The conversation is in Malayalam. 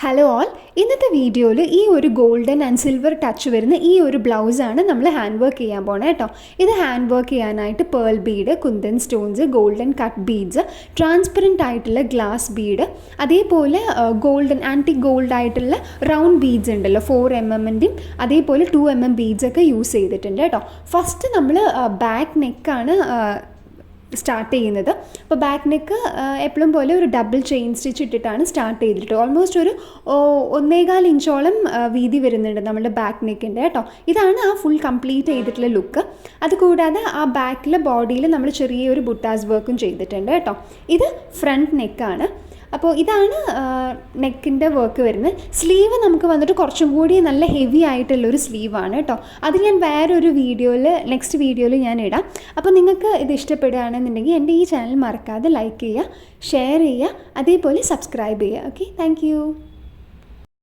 ഹലോ ഓൾ, ഇന്നത്തെ വീഡിയോയിൽ ഈ ഒരു ഗോൾഡൻ ആൻഡ് സിൽവർ ടച്ച് വരുന്ന ഈ ഒരു ബ്ലൗസാണ് നമ്മൾ ഹാൻഡ് വർക്ക് ചെയ്യാൻ പോണേ കേട്ടോ. ഇത് ഹാൻഡ് വർക്ക് ചെയ്യാനായിട്ട് pearl Bede, kundan stones, golden cut beads, transparent ആയിട്ടുള്ള ഗ്ലാസ് ബീഡ്, അതേപോലെ ഗോൾഡൻ ആൻറ്റി ഗോൾഡ് ആയിട്ടുള്ള റൗണ്ട് ബീഡ്സ് ഉണ്ടല്ലോ 4mm അതേപോലെ 2mm ബീഡ്സൊക്കെ യൂസ് ചെയ്തിട്ടുണ്ട് കേട്ടോ. ഫസ്റ്റ് നമ്മൾ ബാക്ക് നെക്കാണ് സ്റ്റാർട്ട് ചെയ്യുന്നത്. അപ്പോൾ ബാക്ക് നെക്ക് എപ്പോഴും പോലെ ഒരു ഡബിൾ ചെയിൻ സ്റ്റിച്ച് ഇട്ടിട്ടാണ് സ്റ്റാർട്ട് ചെയ്തിട്ട് ഓൾമോസ്റ്റ് ഒരു 1.25 ഇഞ്ചോളം വീതി വരുന്നുണ്ട് നമ്മുടെ ബാക്ക് നെക്കിൻ്റെ കേട്ടോ. ഇതാണ് ആ ഫുൾ കംപ്ലീറ്റ് ചെയ്തിട്ടുള്ള ലുക്ക്. അതുകൂടാതെ ആ ബാക്കിലെ ബോഡിയിൽ നമ്മൾ ചെറിയൊരു ബുട്ടാസ് വർക്കും ചെയ്തിട്ടുണ്ട് കേട്ടോ. ഇത് ഫ്രണ്ട് നെക്കാണ്. അപ്പോൾ ഇതാണ് നെക്കിൻ്റെ വർക്ക് വരുന്നത്. സ്ലീവ് നമുക്ക് വന്നിട്ട് കുറച്ചും കൂടി നല്ല ഹെവി ആയിട്ടുള്ളൊരു സ്ലീവാണ് കേട്ടോ. അത് ഞാൻ വേറൊരു വീഡിയോയിൽ നെക്സ്റ്റ് വീഡിയോയിൽ ഞാൻ ഇടാം. അപ്പോൾ നിങ്ങൾക്ക് ഇത് ഇഷ്ടപ്പെടുകയാണെന്നുണ്ടെങ്കിൽ എൻ്റെ ഈ ചാനൽ മറക്കാതെ ലൈക്ക് ചെയ്യുക, ഷെയർ ചെയ്യുക, അതേപോലെ സബ്സ്ക്രൈബ് ചെയ്യുക. Okay, thank